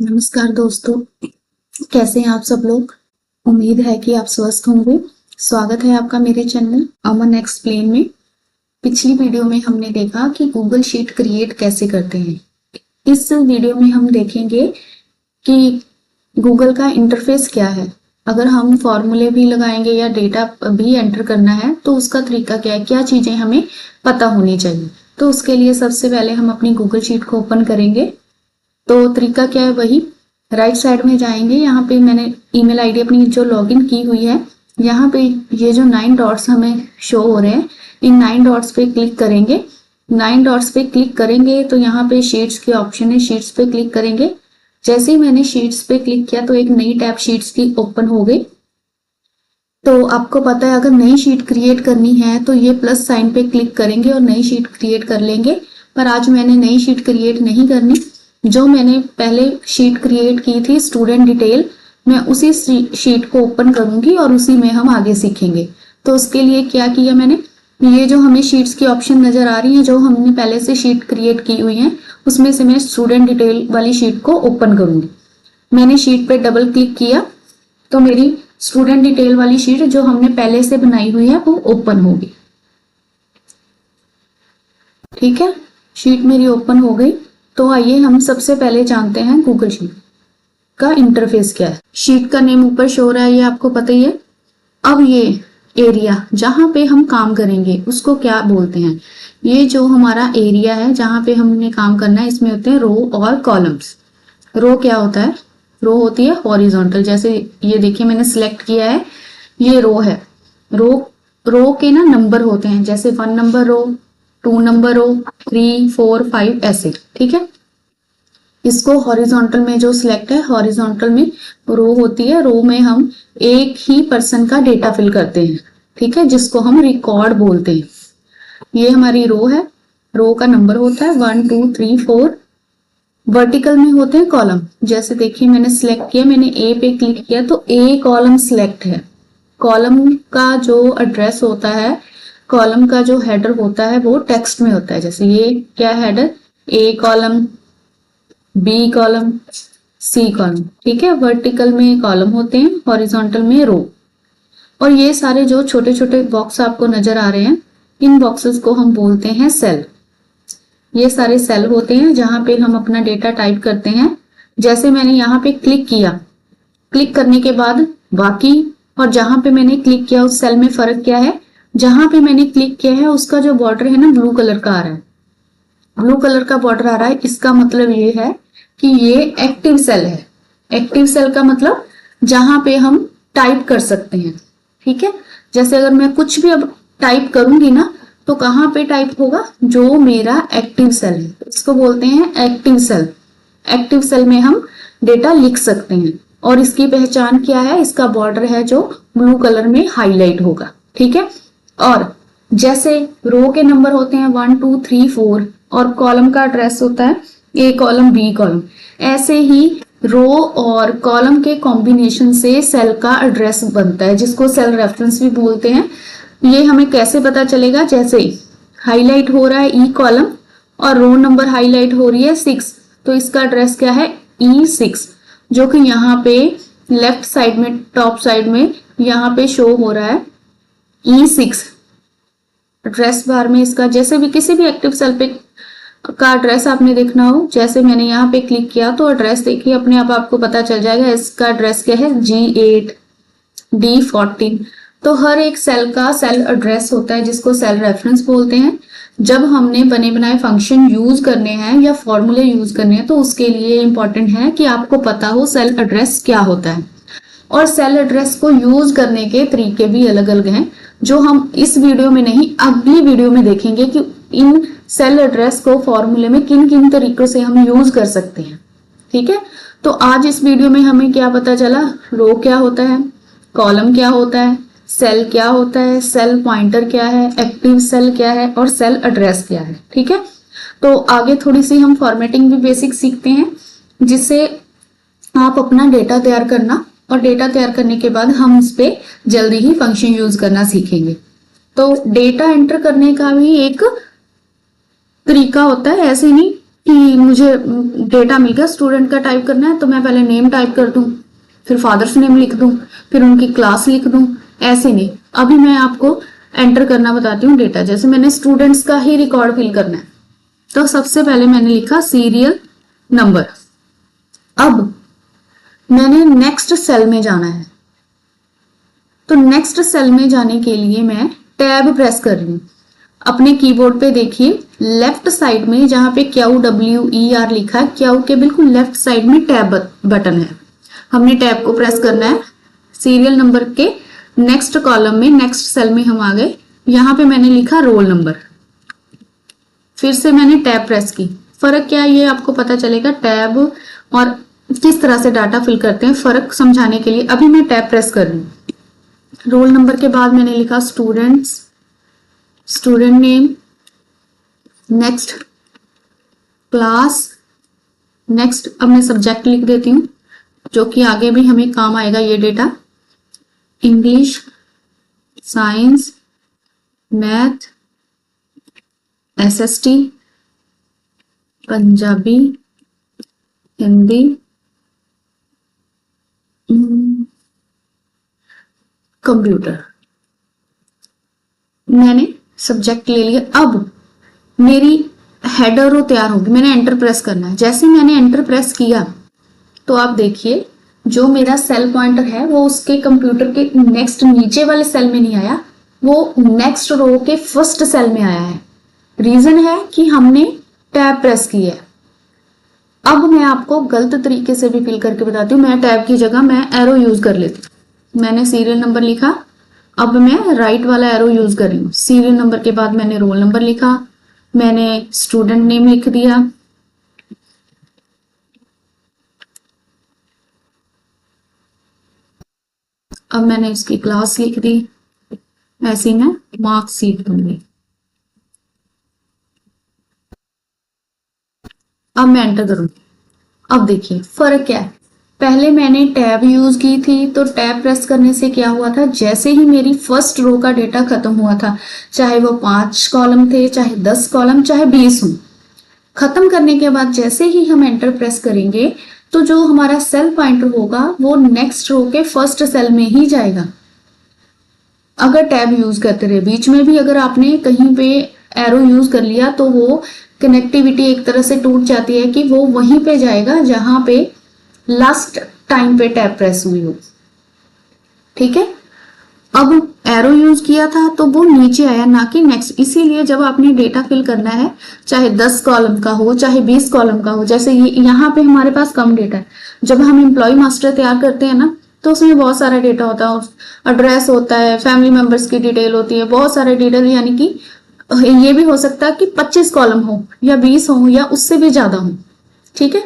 नमस्कार दोस्तों, कैसे हैं आप सब लोग। उम्मीद है कि आप स्वस्थ होंगे। स्वागत है आपका मेरे चैनल अमन एक्सप्लेन में। पिछली वीडियो में हमने देखा कि गूगल शीट क्रिएट कैसे करते हैं। इस वीडियो में हम देखेंगे कि गूगल का इंटरफेस क्या है। अगर हम फॉर्मूले भी लगाएंगे या डेटा भी एंटर करना है तो उसका तरीका क्या है, क्या चीजें हमें पता होनी चाहिए। तो उसके लिए सबसे पहले हम अपनी गूगल शीट को ओपन करेंगे। तो तरीका क्या है, वही राइट साइड में जाएंगे। यहाँ पे मैंने ईमेल आईडी अपनी जो लॉगिन की हुई है, यहाँ पे ये जो 9 डॉट्स हमें शो हो रहे हैं, इन 9 डॉट्स पे क्लिक करेंगे। 9 डॉट्स पे क्लिक करेंगे तो यहाँ पे शीट्स के ऑप्शन है, शीट्स पे क्लिक करेंगे। जैसे ही मैंने शीट्स पे क्लिक किया तो एक नई टैब शीट्स की ओपन हो गई। तो आपको पता है अगर नई शीट क्रिएट करनी है तो ये प्लस साइन पे क्लिक करेंगे और नई शीट क्रिएट कर लेंगे। पर आज मैंने नई शीट क्रिएट नहीं करनी, जो मैंने पहले शीट क्रिएट की थी स्टूडेंट डिटेल, मैं उसी शीट को ओपन करूंगी और उसी में हम आगे सीखेंगे। तो उसके लिए क्या किया मैंने, ये जो हमें शीट्स की ऑप्शन नजर आ रही है, जो हमने पहले से शीट क्रिएट की हुई है, उसमें से मैं स्टूडेंट डिटेल वाली शीट को ओपन करूंगी। मैंने शीट पे डबल क्लिक किया तो मेरी स्टूडेंट डिटेल वाली शीट जो हमने पहले से बनाई हुई है वो ओपन होगी। ठीक है, शीट मेरी ओपन हो गई। तो आइए हम सबसे पहले जानते हैं गूगल शीट का इंटरफेस क्या है। शीट का नेम ऊपर शो हो रहा है, ये आपको पता ही है। अब ये एरिया जहां पे हम काम करेंगे उसको क्या बोलते हैं। ये जो हमारा एरिया है जहां पे हमने काम करना है, इसमें होते हैं रो और कॉलम्स। रो क्या होता है, रो होती है हॉरिजॉन्टल। जैसे ये देखिए मैंने सिलेक्ट किया है, ये रो है। रो के ना नंबर होते हैं, जैसे 1 नंबर रो, 2 नंबर रो, 3, 4, 5 ऐसे। ठीक है, इसको हॉरिजॉन्टल में जो सिलेक्ट है, हॉरिजॉन्टल में रो होती है। रो में हम एक ही पर्सन का डेटा फिल करते हैं, ठीक है, जिसको हम रिकॉर्ड बोलते हैं। ये हमारी रो है, रो का नंबर होता है 1, 2, 3, 4। वर्टिकल में होते हैं कॉलम। जैसे देखिए मैंने सिलेक्ट किया, मैंने ए पे क्लिक किया तो ए कॉलम सिलेक्ट है। कॉलम का जो एड्रेस होता है, कॉलम का जो हेडर होता है वो टेक्स्ट में होता है। जैसे ये क्या header, A column, B column, C column. ठीक है, वर्टिकल में कॉलम होते हैं, हॉरिजॉन्टल में रो। और ये सारे जो छोटे छोटे बॉक्स आपको नजर आ रहे हैं, इन बॉक्सेस को हम बोलते हैं सेल। ये सारे सेल होते हैं जहां पे हम अपना डेटा टाइप करते हैं। जैसे मैंने यहाँ पे क्लिक किया, क्लिक करने के बाद बाकी और जहां पे मैंने क्लिक किया उस सेल में फर्क क्या है, जहां पे मैंने क्लिक किया है उसका जो बॉर्डर है ना ब्लू कलर का आ रहा है, ब्लू कलर का बॉर्डर आ रहा है। इसका मतलब ये है कि ये एक्टिव सेल है। एक्टिव सेल का मतलब जहां पे हम टाइप कर सकते हैं। ठीक है, जैसे अगर मैं कुछ भी अब टाइप करूंगी ना तो कहाँ पे टाइप होगा, जो मेरा एक्टिव सेल है इसको बोलते हैं एक्टिव सेल। एक्टिव सेल में हम डेटा लिख सकते हैं और इसकी पहचान क्या है, इसका बॉर्डर है जो ब्लू कलर में हाईलाइट होगा। ठीक है, और जैसे रो के नंबर होते हैं 1, 2, 3, 4 और कॉलम का एड्रेस होता है ए कॉलम, बी कॉलम, ऐसे ही रो और कॉलम के कॉम्बिनेशन से सेल का एड्रेस बनता है, जिसको सेल रेफरेंस भी बोलते हैं। ये हमें कैसे पता चलेगा, जैसे हाईलाइट हो रहा है ई कॉलम और रो नंबर हाईलाइट हो रही है 6, तो इसका एड्रेस क्या है E6, जो कि यहाँ पे लेफ्ट साइड में टॉप साइड में यहाँ पे शो हो रहा है E6 एड्रेस बार में। इसका जैसे भी किसी भी एक्टिव सेल पे का एड्रेस आपने देखना हो, जैसे मैंने यहाँ पे क्लिक किया तो एड्रेस देखिए अपने आप आपको पता चल जाएगा। इसका एड्रेस क्या है G8, D14। तो हर एक सेल का सेल एड्रेस होता है जिसको सेल रेफरेंस बोलते हैं। जब हमने बने बनाए फंक्शन यूज करने हैं या फॉर्मूले यूज करने हैं तो उसके लिए इंपॉर्टेंट है कि आपको पता हो सेल एड्रेस क्या होता है। और सेल एड्रेस को यूज करने के तरीके भी अलग अलग हैं, जो हम इस वीडियो में नहीं अगली वीडियो में देखेंगे कि इन सेल एड्रेस को फॉर्मूले में किन किन तरीकों से हम यूज कर सकते हैं। ठीक है, तो आज इस वीडियो में हमें क्या पता चला, रो क्या होता है, कॉलम क्या होता है, सेल क्या होता है, सेल पॉइंटर क्या है, एक्टिव सेल क्या है और सेल एड्रेस क्या है। ठीक है, तो आगे थोड़ी सी हम फॉर्मेटिंग भी बेसिक सीखते हैं, जिससे आप अपना डेटा तैयार करना, और डेटा तैयार करने के बाद हम इस पे जल्दी ही फंक्शन यूज करना सीखेंगे। तो डेटा एंटर करने का भी एक तरीका होता है, ऐसे नहीं कि मुझे डेटा मिल गया, स्टूडेंट का टाइप करना है, तो मैं पहले नेम टाइप कर दूं, फिर फादर्स नेम लिख दूं, फिर उनकी क्लास लिख दूं, ऐसे नहीं। अभी मैं आपको एंटर करना बताती हूँ डेटा। जैसे मैंने स्टूडेंट्स का ही रिकॉर्ड फिल करना है, तो सबसे पहले मैंने लिखा सीरियल नंबर। अब मैंने नेक्स्ट सेल में जाना है, तो नेक्स्ट सेल में जाने के लिए मैं टैब प्रेस कर रही हूँ। अपने कीबोर्ड पे देखिए लेफ्ट साइड में जहां पे QWER लिखा है, क्यू के बिल्कुल लेफ्ट साइड में टैब बटन है, हमने टैब को प्रेस करना है। सीरियल नंबर के नेक्स्ट कॉलम में नेक्स्ट सेल में हम आ गए, यहाँ पे मैंने लिखा रोल नंबर। फिर से मैंने टैब प्रेस की। फर्क क्या है ये आपको पता चलेगा, टैब और किस तरह से डाटा फिल करते हैं, फर्क समझाने के लिए अभी मैं टैब प्रेस कर रही हूँ। रोल नंबर के बाद मैंने लिखा students, student name, next class, next अब मैं सब्जेक्ट लिख देती हूँ जो कि आगे भी हमें काम आएगा ये data, English, science, math, SST, Punjabi, Hindi, computer. मैंने सब्जेक्ट ले लिया। अब मेरी हेडर रो तैयार होगी, मैंने एंटर प्रेस करना है। जैसे मैंने एंटर प्रेस किया तो आप देखिए जो मेरा सेल पॉइंटर है वो उसके कंप्यूटर के नेक्स्ट नीचे वाले सेल में नहीं आया, वो नेक्स्ट रो के फर्स्ट सेल में आया है। रीजन है कि हमने टैब प्रेस की है। अब मैं आपको गलत तरीके से भी फिल करके बताती हूँ। मैं टैब की जगह मैं एरो यूज कर लेती हूँ। मैंने सीरियल नंबर लिखा, अब मैं राइट वाला एरो यूज कर रही हूँ। सीरियल नंबर के बाद मैंने रोल नंबर लिखा, मैंने स्टूडेंट नेम लिख दिया, अब मैंने इसकी क्लास लिख दी, ऐसे मैं मार्क्स लिख दूंगी। अब मैं एंटर करूंगी। अब देखिए फर्क क्या है, पहले मैंने टैब यूज की थी तो टैब प्रेस करने से क्या हुआ था, जैसे ही मेरी फर्स्ट रो का डेटा खत्म हुआ था, चाहे वो 5 कॉलम थे, चाहे 10 कॉलम, चाहे 20 हो, खत्म करने के बाद जैसे ही हम एंटर प्रेस करेंगे तो जो हमारा सेल पॉइंटर होगा वो नेक्स्ट रो के फर्स्ट सेल में ही जाएगा। अगर टैब यूज करते रहे, बीच में भी अगर आपने कहीं पे एरो यूज कर लिया तो वो कनेक्टिविटी एक तरह से टूट जाती है कि वो वहीं पे जाएगा जहां पे लास्ट टाइम पे टैब प्रेस हुई हो। ठीक है, अब एरो यूज किया था तो वो नीचे आया ना कि नेक्स्ट। इसीलिए जब आपने डेटा फिल करना है, चाहे 10 कॉलम का हो चाहे 20 कॉलम का हो, जैसे ये यहाँ पे हमारे पास कम डेटा है। जब हम एम्प्लॉय मास्टर तैयार करते हैं ना तो उसमें बहुत सारा डेटा होता है, एड्रेस होता है, फैमिली मेंबर्स की डिटेल होती है, बहुत सारे डिटेल, यानी कि ये भी हो सकता है कि 25 कॉलम हो या 20 हो या उससे भी ज्यादा हो। ठीक है,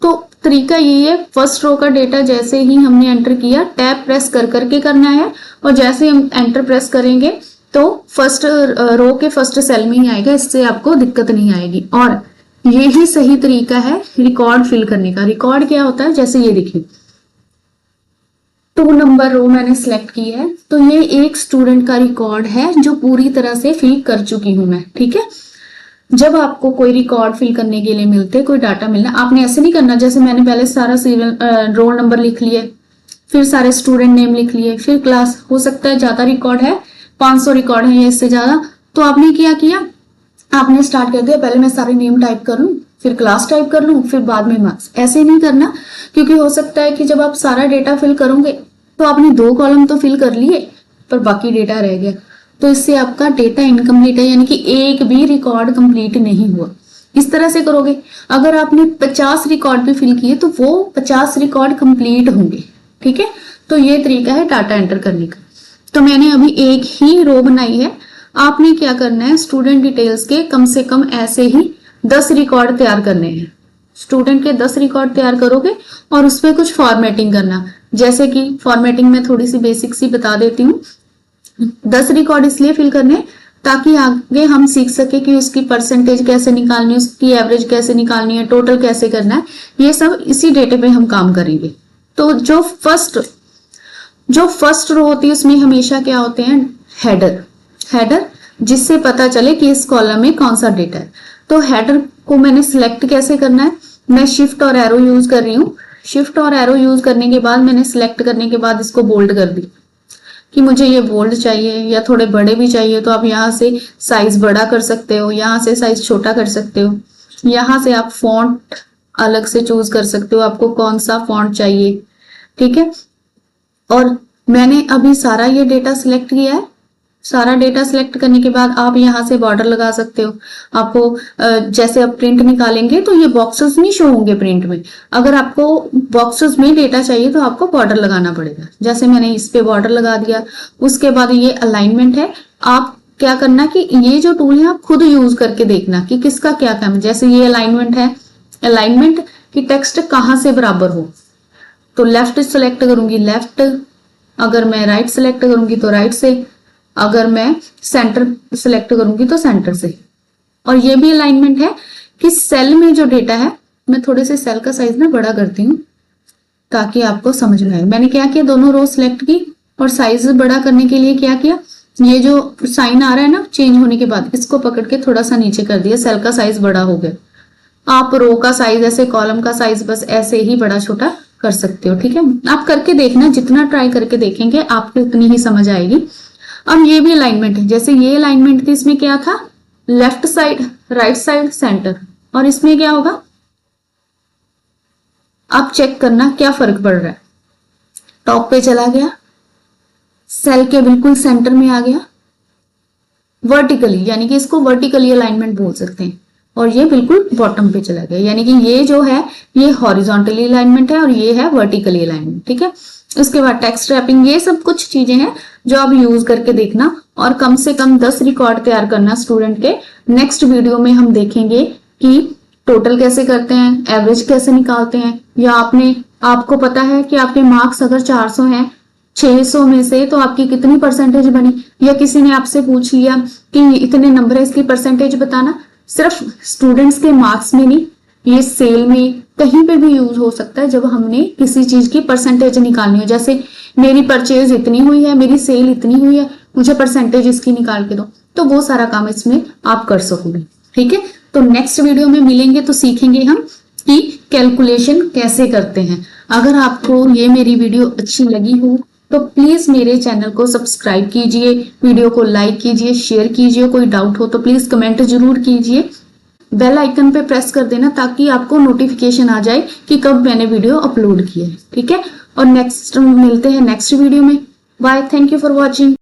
तो तरीका यही है, फर्स्ट रो का डेटा जैसे ही हमने एंटर किया टैब प्रेस कर करके करना है, और जैसे हम एंटर प्रेस करेंगे तो फर्स्ट रो के फर्स्ट सेल में ही आएगा, इससे आपको दिक्कत नहीं आएगी। और यही सही तरीका है रिकॉर्ड फिल करने का। रिकॉर्ड क्या होता है, जैसे ये देखिए 2 नंबर रो मैंने सिलेक्ट की है, तो ये एक स्टूडेंट का रिकॉर्ड है जो पूरी तरह से फिल कर चुकी हूं मैं। ठीक है, जब आपको कोई रिकॉर्ड फिल करने के लिए मिलते, कोई डाटा मिलना, आपने ऐसे नहीं करना जैसे मैंने पहले सारा सीरियल रोल नंबर लिख लिए, फिर सारे स्टूडेंट नेम लिख लिए, फिर क्लास। हो सकता है ज्यादा रिकॉर्ड है, 500 रिकॉर्ड है या इससे ज्यादा, तो आपने क्या किया, आपने स्टार्ट कर दिया पहले मैं सारे नेम टाइप कर लूं, फिर क्लास टाइप कर लूं, फिर बाद में मार्क्स। ऐसे नहीं करना, क्योंकि हो सकता है कि जब आप सारा डेटा फिल करोगे तो आपने 2 कॉलम तो फिल कर लिए पर बाकी डेटा रह गया, तो इससे आपका डेटा इनकम्प्लीट है, यानी कि एक भी रिकॉर्ड कंप्लीट नहीं हुआ। इस तरह से करोगे, अगर आपने 50 रिकॉर्ड भी फिल किए तो वो 50 रिकॉर्ड कंप्लीट होंगे। ठीक है, तो ये तरीका है डाटा एंटर करने का। तो मैंने अभी एक ही रो बनाई है, आपने क्या करना है, स्टूडेंट डिटेल्स के कम से कम ऐसे ही 10 रिकॉर्ड तैयार करने हैं। स्टूडेंट के 10 रिकॉर्ड तैयार करोगे और उस पर कुछ फॉर्मेटिंग करना, जैसे कि फॉर्मेटिंग में थोड़ी सी बेसिक सी बता देती हूँ। 10 रिकॉर्ड इसलिए फिल करने ताकि आगे हम सीख सके कि उसकी परसेंटेज कैसे निकालनी है, उसकी एवरेज कैसे निकालनी है, टोटल कैसे करना है, ये सब इसी डेटे पे हम काम करेंगे। तो जो फर्स्ट रो होती है उसमें हमेशा क्या होते हैं, हेडर, जिससे पता चले कि इस कॉलम में कौन सा डेटा है। तो हेडर को मैंने सिलेक्ट कैसे करना है, मैं शिफ्ट और एरो यूज कर रही हूँ। शिफ्ट और एरो यूज करने के बाद मैंने सिलेक्ट करने के बाद इसको बोल्ड कर दी कि मुझे ये बोल्ड चाहिए या थोड़े बड़े भी चाहिए, तो आप यहाँ से साइज बड़ा कर सकते हो, यहाँ से साइज छोटा कर सकते हो, यहाँ से आप फॉन्ट अलग से चूज कर सकते हो, आपको कौन सा फॉन्ट चाहिए। ठीक है, और मैंने अभी सारा ये डेटा सिलेक्ट किया है। सारा डेटा सिलेक्ट करने के बाद आप यहाँ से बॉर्डर लगा सकते हो। आपको जैसे आप प्रिंट निकालेंगे तो ये बॉक्सेस नहीं शो होंगे प्रिंट में। अगर आपको बॉक्सेस में डेटा चाहिए तो आपको बॉर्डर लगाना पड़ेगा। जैसे मैंने इस पे बॉर्डर लगा दिया। उसके बाद ये अलाइनमेंट है। आप क्या करना कि ये जो टूल है आप खुद यूज करके देखना कि किसका क्या काम है। जैसे ये अलाइनमेंट है, अलाइनमेंट की टेक्स्ट कहाँ से बराबर हो, तो लेफ्ट सेलेक्ट करूंगी लेफ्ट, अगर मैं राइट सेलेक्ट करूंगी तो राइट से, अगर मैं सेंटर सेलेक्ट करूंगी तो सेंटर से। और ये भी अलाइनमेंट है कि सेल में जो डेटा है, मैं थोड़े से सेल का साइज ना बड़ा करती हूँ ताकि आपको समझ में आए। मैंने क्या किया, दोनों रो सिलेक्ट की और साइज बड़ा करने के लिए क्या किया, ये जो साइन आ रहा है ना चेंज होने के बाद, इसको पकड़ के थोड़ा सा नीचे कर दिया, सेल का साइज बड़ा हो गया। आप रो का साइज ऐसे, कॉलम का साइज बस ऐसे ही बड़ा छोटा कर सकते हो। ठीक है, आप करके देखना, जितना ट्राई करके देखेंगे आपको उतनी ही समझ आएगी। अब ये भी अलाइनमेंट है। जैसे ये अलाइनमेंट थी, इसमें क्या था, left side, right side, centre, और इसमें क्या होगा आप चेक करना क्या फर्क पड़ रहा है। टॉप पे चला गया, सेल के बिल्कुल सेंटर में आ गया, वर्टिकली, यानी कि इसको वर्टिकली अलाइनमेंट बोल सकते हैं, और ये बिल्कुल बॉटम पे चला गया, यानी कि ये जो है ये हॉरिजॉन्टली अलाइनमेंट है और ये है वर्टिकली अलाइनमेंट। ठीक है, उसके बाद टेक्स्ट रैपिंग, ये सब कुछ चीजें हैं जो आप यूज करके देखना, और कम से कम 10 रिकॉर्ड तैयार करना स्टूडेंट के। नेक्स्ट वीडियो में हम देखेंगे कि टोटल कैसे करते हैं, एवरेज कैसे निकालते हैं, या आपको पता है कि आपके मार्क्स अगर 400 हैं 600 में से, तो आपकी कितनी परसेंटेज बनी, या किसी ने आपसे पूछ लिया कि इतने नंबर है इसकी परसेंटेज बताना। सिर्फ स्टूडेंट्स के मार्क्स में नहीं, ये सेल में कहीं पे भी यूज हो सकता है जब हमने किसी चीज की परसेंटेज निकालनी हो। जैसे मेरी परचेज इतनी हुई है, मेरी सेल इतनी हुई है, मुझे परसेंटेज इसकी निकाल के दो, तो वो सारा काम इसमें आप कर सकोगे। ठीक है, तो नेक्स्ट वीडियो में मिलेंगे तो सीखेंगे हम कि कैलकुलेशन कैसे करते हैं। अगर आपको ये मेरी वीडियो अच्छी लगी हो तो प्लीज मेरे चैनल को सब्सक्राइब कीजिए, वीडियो को लाइक कीजिए, शेयर कीजिए, कोई डाउट हो तो प्लीज कमेंट जरूर कीजिए, बेल आइकन पे प्रेस कर देना ताकि आपको नोटिफिकेशन आ जाए कि कब मैंने वीडियो अपलोड की है। ठीक है, और नेक्स्ट मिलते हैं नेक्स्ट वीडियो में। Bye, thank you for watching.